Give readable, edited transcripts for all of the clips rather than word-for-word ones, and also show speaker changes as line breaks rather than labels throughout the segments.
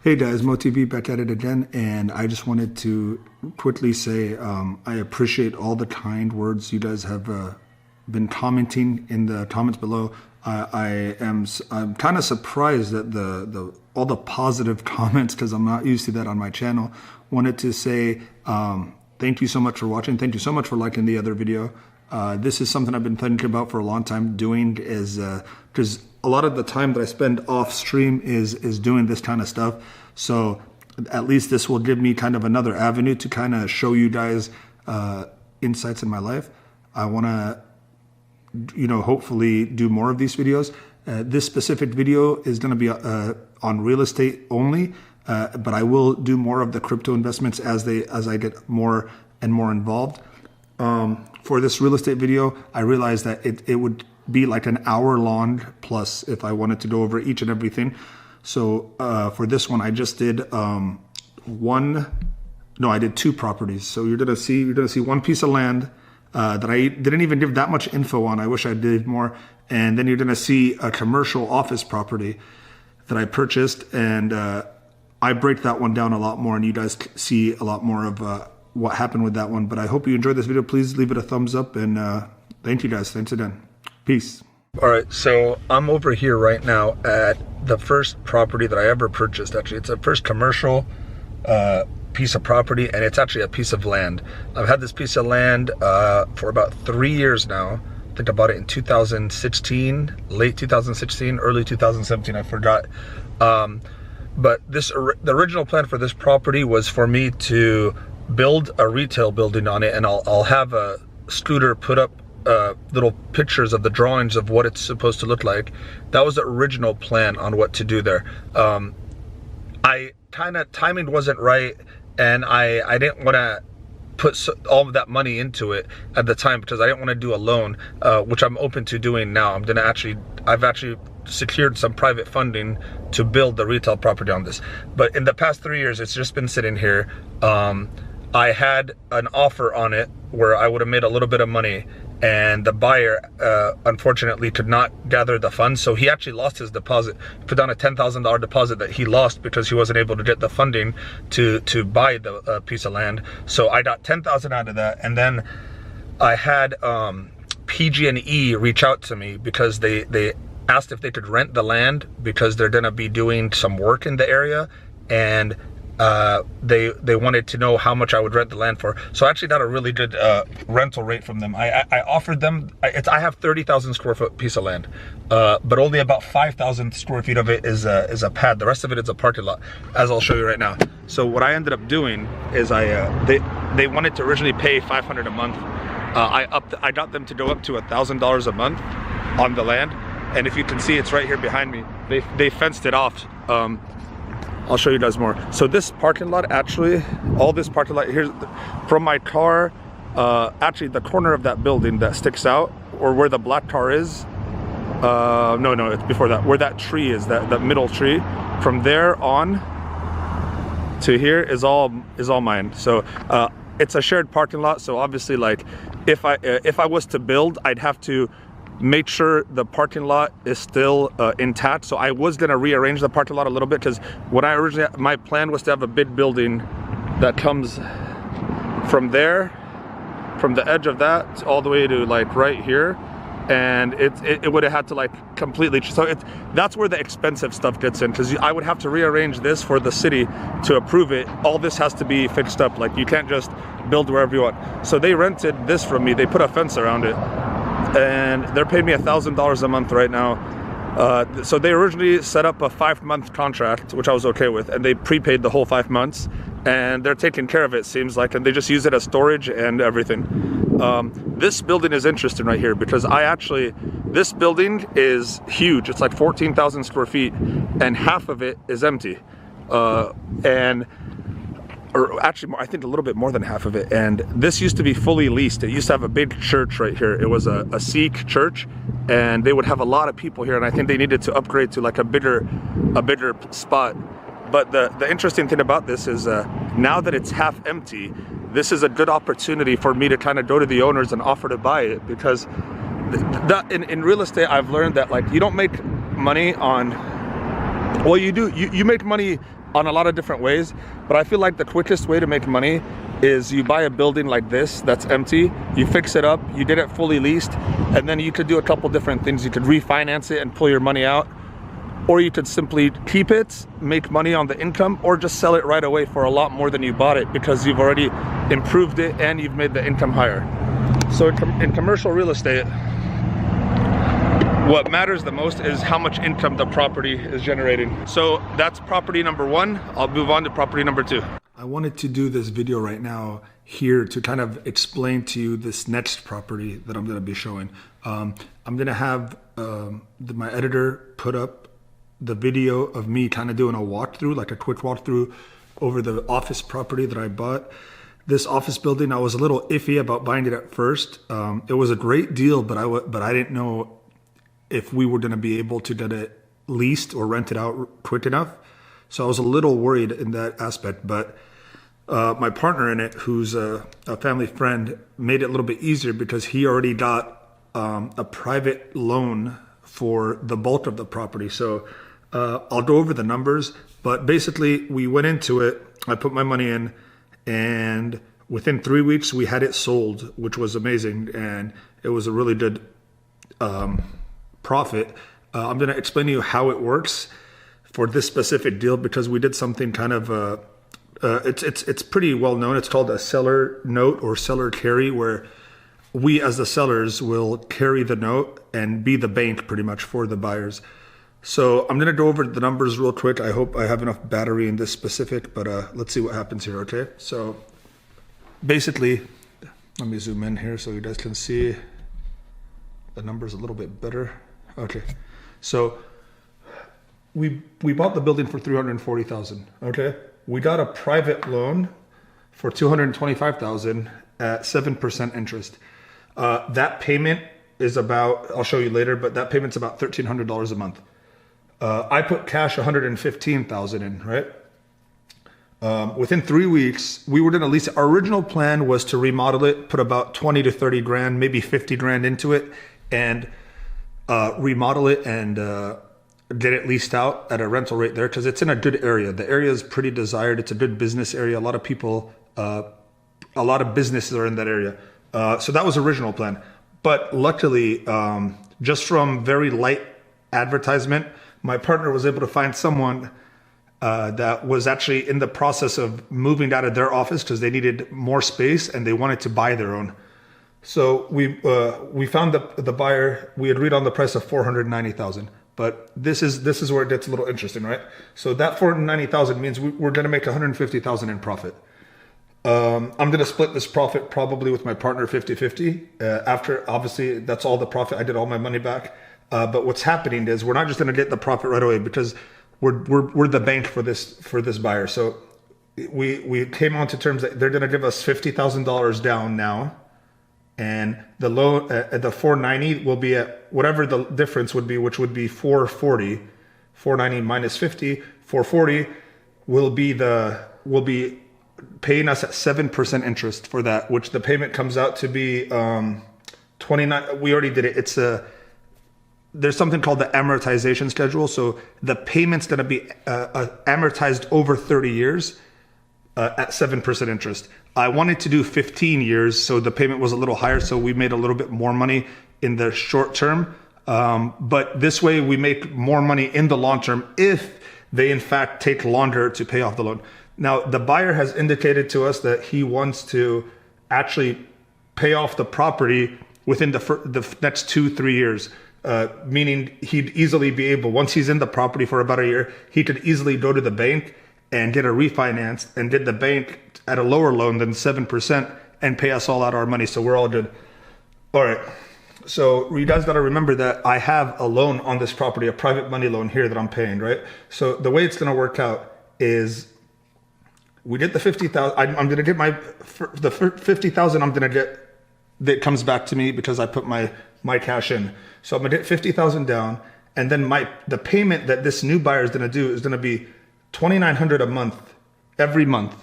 Hey guys, Moe TV back at it again, and I just wanted to quickly say I appreciate all the kind words you guys have been commenting in the comments below. I'm kind of surprised at all the positive comments because I'm not used to that on my channel. Wanted to say thank you so much for watching. Thank you so much for liking the other video. This is something I've been thinking about for a long time doing, is because a lot of the time that I spend off stream is doing this kind of stuff. So at least this will give me kind of another avenue to kind of show you guys insights in my life. I want to, hopefully do more of these videos. This specific video is going to be on real estate only, but I will do more of the crypto investments as I get more and more involved. For this real estate video, I realized that it would be like an hour long plus if I wanted to go over each and everything. So for this one, I just did I did two properties. So you're gonna see one piece of land that I didn't even give that much info on. I wish I did more. And then you're gonna see a commercial office property that I purchased, and I break that one down a lot more, and you guys see a lot more of what happened with that one. But I hope you enjoyed this video. Please leave it a thumbs up, and thank you guys. Thanks again. Peace. All right, so I'm over here right now at the first property that I ever purchased. Actually, it's a first commercial piece of property, and it's actually a piece of land. I've had this piece of land for about 3 years now. I think I bought it in 2016, late 2016, early 2017, I forgot. But the original plan for this property was for me to build a retail building on it, and I'll have a scooter put up little pictures of the drawings of what it's supposed to look like. That was the original plan on what to do there. Timing wasn't right, and I didn't want to put all of that money into it at the time because I didn't want to do a loan, which I'm open to doing now. I've actually secured some private funding to build the retail property on this. But in the past 3 years, it's just been sitting here. I had an offer on it where I would have made a little bit of money, and the buyer unfortunately could not gather the funds, so he actually lost his deposit. He put down a $10,000 deposit that he lost because he wasn't able to get the funding to buy the piece of land. So I got $10,000 out of that, and then I had PG&E reach out to me because they asked if they could rent the land because they're gonna be doing some work in the area, and they wanted to know how much I would rent the land for. So I actually got a really good rental rate from them. I offered them, I have 30,000 square foot piece of land, but only about 5,000 square feet of it is a pad. The rest of it is a parking lot, as I'll show you right now. So what I ended up doing is they wanted to originally pay $500 a month. I got them to go up to $1,000 a month on the land, and if you can see, it's right here behind me. They fenced it off. I'll show you guys more. So this parking lot, actually, all this parking lot, here's from my car, actually the corner of that building that sticks out, or where the black car is, no, it's before that, where that tree is, that middle tree, from there on to here is all mine. So it's a shared parking lot, so obviously, like, if I was to build, I'd have to make sure the parking lot is still intact. So I was gonna rearrange the parking lot a little bit, because my plan was to have a big building that comes from there, from the edge of that all the way to like right here, and it would have had to like completely, so that's where the expensive stuff gets in, because I would have to rearrange this for the city to approve it. All this has to be fixed up. Like, you can't just build wherever you want. So they rented this from me. They put a fence around it, and they're paying me $1,000 a month right now. So they originally set up a 5-month contract, which I was okay with, and they prepaid the whole 5 months, and they're taking care of it, seems like, and they just use it as storage and everything. This building is interesting right here because this building is huge. It's like 14,000 square feet, and half of it is empty. Or actually, I think a little bit more than half of it. And this used to be fully leased. It used to have a big church right here. It was a Sikh church, and they would have a lot of people here. And I think they needed to upgrade to like a bigger spot. But the interesting thing about this is now that it's half empty, this is a good opportunity for me to kind of go to the owners and offer to buy it, because in real estate, I've learned that, like, you don't make money on Well, you make money on a lot of different ways, but I feel like the quickest way to make money is you buy a building like this that's empty, you fix it up, you did it fully leased, and then you could do a couple different things. You could refinance it and pull your money out, or you could simply keep it, make money on the income, or just sell it right away for a lot more than you bought it because you've already improved it and you've made the income higher. So in commercial real estate, what matters the most is how much income the property is generating. So that's property number one. I'll move on to property number two. I wanted to do this video right now here to kind of explain to you this next property that I'm going to be showing. I'm going to have my editor put up the video of me kind of doing a walkthrough, like a quick walkthrough over the office property that I bought. This office building, I was a little iffy about buying it at first. It was a great deal, but I didn't know if we were going to be able to get it leased or rented out quick enough. So I was a little worried in that aspect, but my partner in it, who's a family friend, made it a little bit easier because he already got a private loan for the bulk of the property. So I'll go over the numbers, but basically we went into it, I put my money in, and within 3 weeks we had it sold, which was amazing, and it was a really good profit. I'm going to explain to you how it works for this specific deal because we did something kind of it's pretty well known. It's called a seller note or seller carry, where we as the sellers will carry the note and be the bank pretty much for the buyers. So I'm going to go over the numbers real quick. I hope I have enough battery in this specific, but let's see what happens here. Okay, so basically, let me zoom in here so you guys can see the numbers a little bit better. Okay, so we bought the building for $340,000. Okay, we got a private loan for $225,000 at 7% interest. That payment is about, I'll show you later, but that payment's about $1,300 a month. I put cash $115,000 in, right? Within 3 weeks, we were gonna lease it. Our original plan was to remodel it, put about 20 to 30 grand, maybe 50 grand into it, and remodel it and get it leased out at a rental rate there because it's in a good area. The area is pretty desired. It's a good business area. A lot of people, a lot of businesses are in that area. So that was the original plan. But luckily, just from very light advertisement, my partner was able to find someone that was actually in the process of moving out of their office because they needed more space and they wanted to buy their own. So we found the buyer. We agreed on the price of $490,000. But this is where it gets a little interesting, right? So that $490,000 means we're going to make $150,000 in profit. I'm going to split this profit probably with my partner 50-50. After, obviously, that's all the profit. I did all my money back. But what's happening is we're not just going to get the profit right away because we're the bank for this buyer. So we came on to terms that they're going to give us $50,000 down now. And the loan at the 490 will be at whatever the difference would be, which would be 440. 490 minus 50, 440 will be paying us at 7% interest for that, which the payment comes out to be 29. We already did it. It's there's something called the amortization schedule. So the payment's going to be amortized over 30 years at 7% interest. I wanted to do 15 years, so the payment was a little higher, so we made a little bit more money in the short term. But this way we make more money in the long term if they in fact take longer to pay off the loan. Now, the buyer has indicated to us that he wants to actually pay off the property within the next 2-3 years. Meaning he'd easily be able, once he's in the property for about a year, he could easily go to the bank and get a refinance and get the bank at a lower loan than 7% and pay us all out our money. So we're all good. All right. So you guys got to remember that I have a loan on this property, a private money loan here that I'm paying, right? So the way it's going to work out is we get the 50,000. I'm going to get the 50,000 I'm going to get that comes back to me because I put my cash in. So I'm going to get 50,000 down. And then the payment that this new buyer is going to do is going to be $2,900 a month, every month.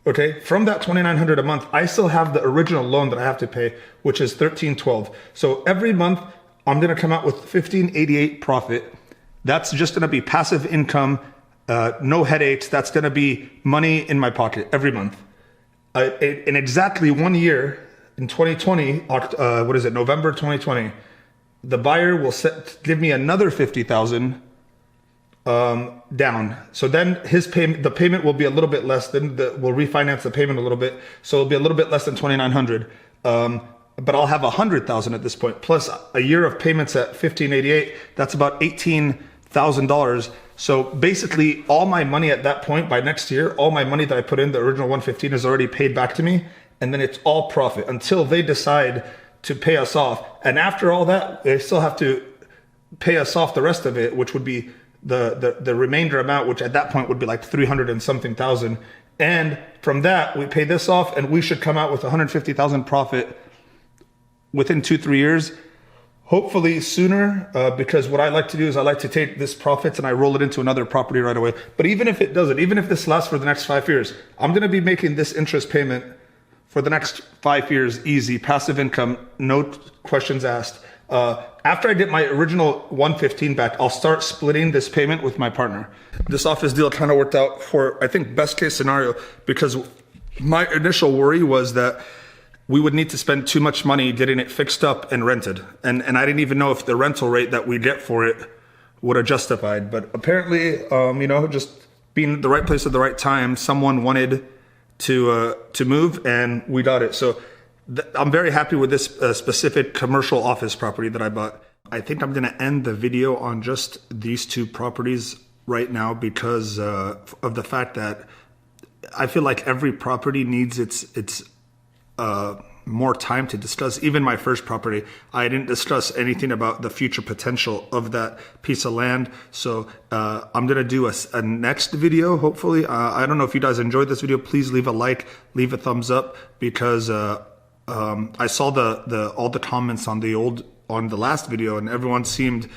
Okay, from that $2,900 a month, I still have the original loan that I have to pay, which is $1,312. So every month, I'm gonna come out with $1,588 profit. That's just going to be passive income, no headaches. That's going to be money in my pocket every month. In exactly 1 year, in 2020, November 2020, the buyer will give me another $50,000 down. So then the payment will be a little bit less than we'll refinance the payment a little bit. So it'll be a little bit less than $2,900. But I'll have $100,000 at this point, plus a year of payments at $1,588. That's about $18,000. So basically all my money at that point, by next year, all my money that I put in, the original $115, is already paid back to me. And then it's all profit until they decide to pay us off. And after all that, they still have to pay us off the rest of it, which would be the remainder amount, which at that point would be like 300 and something thousand. And from that, we pay this off, and we should come out with 150,000 profit within 2-3 years. Hopefully sooner, because what I like to do is I like to take this profits and I roll it into another property right away. But even if it doesn't, even if this lasts for the next 5 years, I'm going to be making this interest payment for the next 5 years, easy, passive income, no questions asked. After I get my original 115 back, I'll start splitting this payment with my partner. This office deal kind of worked out for, I think, best case scenario, because my initial worry was that we would need to spend too much money getting it fixed up and rented. And I didn't even know if the rental rate that we get for it would have justified. But apparently, just being the right place at the right time, someone wanted to move, and we got it. So I'm very happy with this specific commercial office property that I bought. I think I'm going to end the video on just these two properties right now because of the fact that I feel like every property needs its more time to discuss. Even my first property, I didn't discuss anything about the future potential of that piece of land. So I'm gonna do a next video, hopefully. I don't know if you guys enjoyed this video. Please leave a like, leave a thumbs up, because I saw all the comments on the last video, and everyone seemed.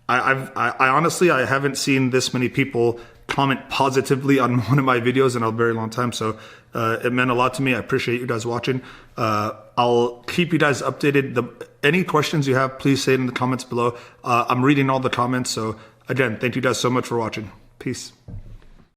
I honestly haven't seen this many people comment positively on one of my videos in a very long time. So it meant a lot to me. I appreciate you guys watching. I'll keep you guys updated. Any questions you have, please say it in the comments below. I'm reading all the comments. So again, thank you guys so much for watching. Peace.